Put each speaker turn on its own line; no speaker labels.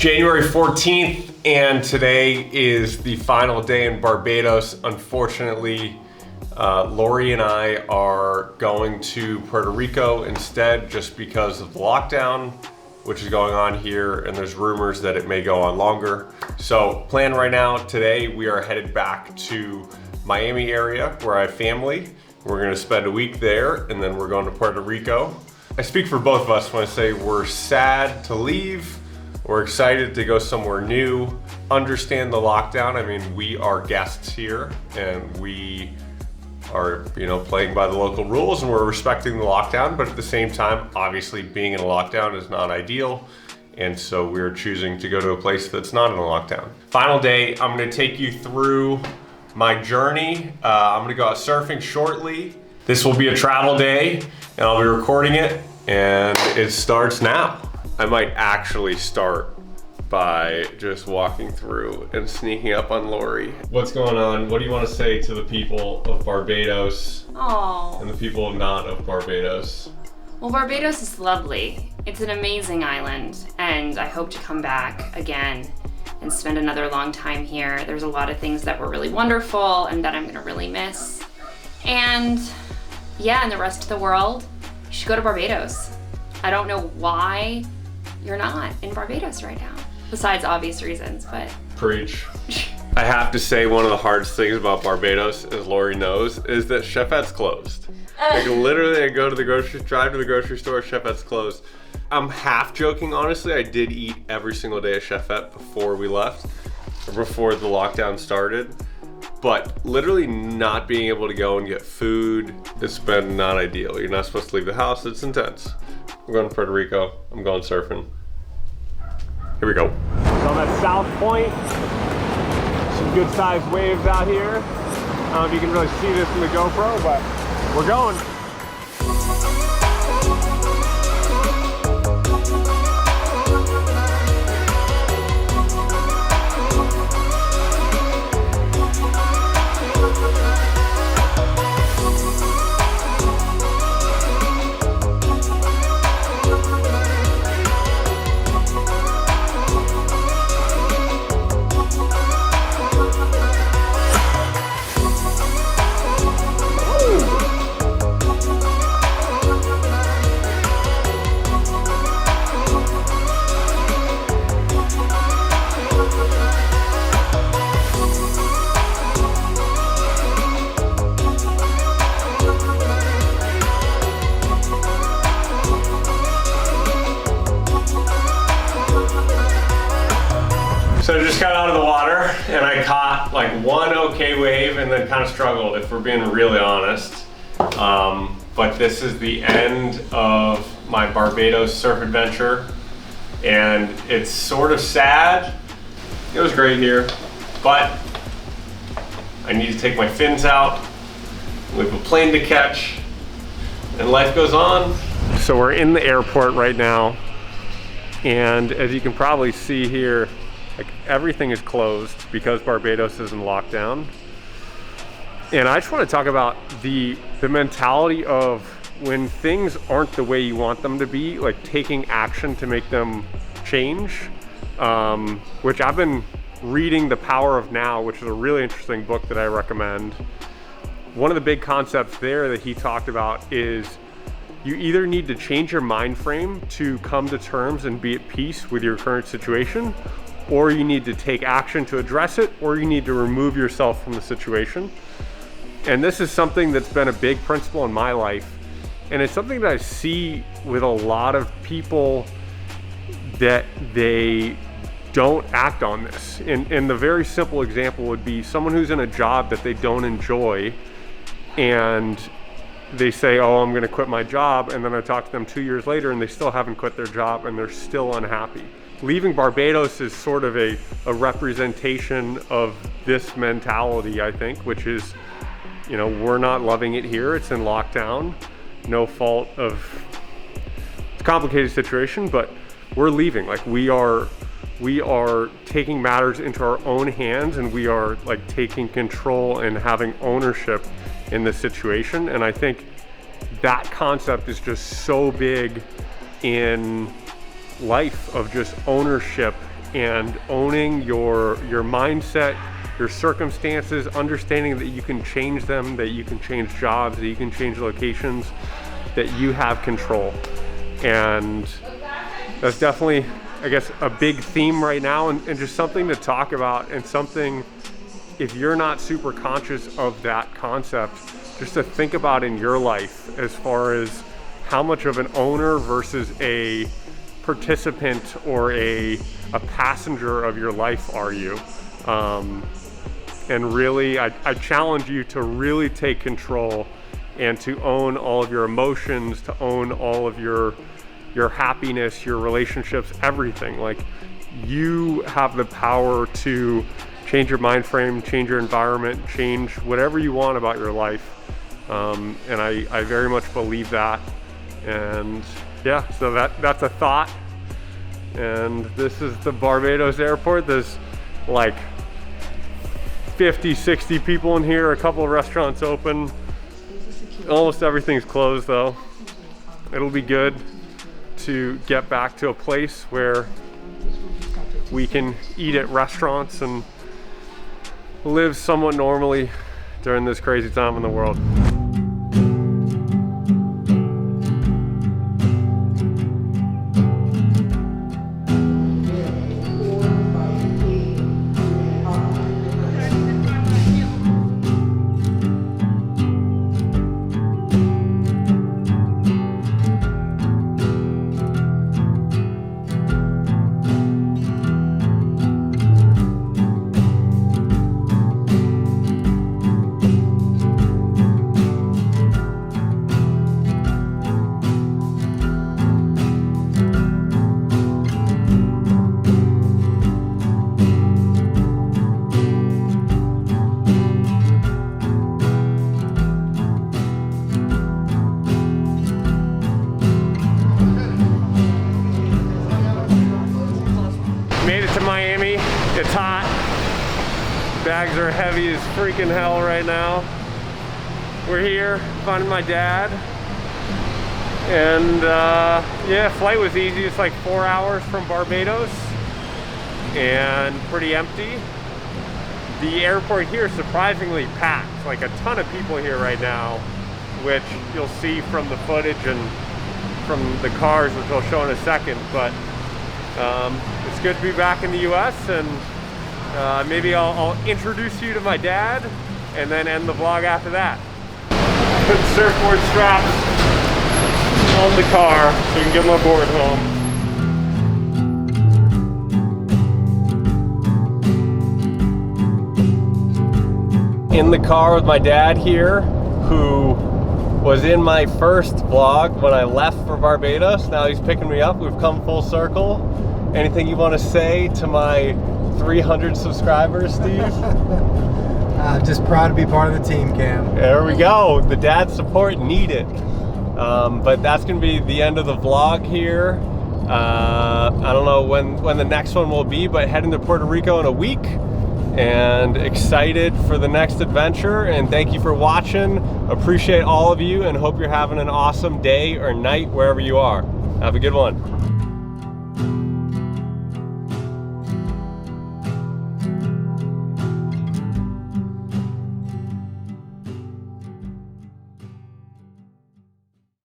January 14th, and today is the final day in Barbados. Unfortunately, Lori and I are going to Puerto Rico instead just because of the lockdown, which is going on here, and there's rumors that it may go on longer. So plan right now, today we are headed back to Miami area where I have family. We're gonna spend a week there, and then we're going to Puerto Rico. I speak for both of us when I say we're sad to leave. We're excited to go somewhere new, understand the lockdown. I mean, we are guests here and we are, playing by the local rules and we're respecting the lockdown, but at the same time, obviously being in a lockdown is not ideal. And so we're choosing to go to a place that's not in a lockdown. Final day, I'm gonna take you through my journey. I'm gonna go out surfing shortly. This will be a travel day and I'll be recording it, and it starts now. I might actually start by just walking through and sneaking up on Lori. What's going on? What do you want to say to the people of Barbados and the people not of Barbados?
Well, Barbados is lovely. It's an amazing island, and I hope to come back again and spend another long time here. There's a lot of things that were really wonderful and that I'm gonna really miss. And yeah, and the rest of the world, you should go to Barbados. I don't know why you're not in Barbados right now, besides obvious reasons, but.
Preach. I have to say, one of the hardest things about Barbados, as Lori knows, is that Chefette's closed. Like literally, I go to the drive to the grocery store, Chefette's closed. I'm half joking, honestly. I did eat every single day at Chefette before we left, or before the lockdown started. But literally not being able to go and get food, it's been not ideal. You're not supposed to leave the house, it's intense. We're going to Puerto Rico, I'm going surfing. Here we go. So I'm at South Point. Some good sized waves out here. I don't know if you can really see this in the GoPro, but we're going. So I just got out of the water and I caught like one okay wave and then kind of struggled, if we're being really honest. But this is the end of my Barbados surf adventure, and it's sort of sad. It was great here, but I need to take my fins out. We have a plane to catch and life goes on. So we're in the airport right now, and as you can probably see here, like everything is closed because Barbados is in lockdown. And I just want to talk about the mentality of when things aren't the way you want them to be, like taking action to make them change, which I've been reading The Power of Now, which is a really interesting book that I recommend. One of the big concepts there that he talked about is you either need to change your mind frame to come to terms and be at peace with your current situation, or you need to take action to address it, or you need to remove yourself from the situation. And this is something that's been a big principle in my life. And it's something that I see with a lot of people, that they don't act on this. And the very simple example would be someone who's in a job that they don't enjoy, and they say, oh, I'm gonna quit my job. And then I talk to them 2 years later and they still haven't quit their job and they're still unhappy. Leaving Barbados is sort of a representation of this mentality, I think, which is, we're not loving it here. It's in lockdown, no fault of, it's a complicated situation, but we're leaving. Like we are taking matters into our own hands, and we are like taking control and having ownership in this situation. And I think that concept is just so big in life, of just ownership and owning your mindset, your circumstances, understanding that you can change them, that you can change jobs, that you can change locations, that you have control. And that's definitely, I guess, a big theme right now, and just something to talk about, and something, if you're not super conscious of that concept, just to think about in your life as far as how much of an owner versus a participant or a passenger of your life are you. And really, I challenge you to really take control and to own all of your emotions, to own all of your happiness, your relationships, everything. Like, you have the power to change your mind frame, change your environment, change whatever you want about your life. And I very much believe that. And yeah, so that's a thought. And this is the Barbados airport. There's like 50, 60 people in here, a couple of restaurants open. Almost everything's closed though. It'll be good to get back to a place where we can eat at restaurants and live somewhat normally during this crazy time in the world. Made it to Miami. It's hot. Bags are heavy as freaking hell right now. We're here finding my dad. And yeah, flight was easy. It's like 4 hours from Barbados and pretty empty. The airport here is surprisingly packed. Like a ton of people here right now, which you'll see from the footage and from the cars, which I'll show in a second. But it's good to be back in the US, and maybe I'll introduce you to my dad and then end the vlog after that. Put surfboard straps on the car so we can get my board home. In the car with my dad here, who was in my first vlog when I left for Barbados. Now he's picking me up. We've come full circle. Anything you want to say to my 300 subscribers, Steve?
Just proud to be part of the team, Cam.
There we go. The dad support needed. But that's going to be the end of the vlog here. I don't know when the next one will be, but heading to Puerto Rico in a week. And excited for the next adventure. And thank you for watching. Appreciate all of you and hope you're having an awesome day or night wherever you are. Have a good one.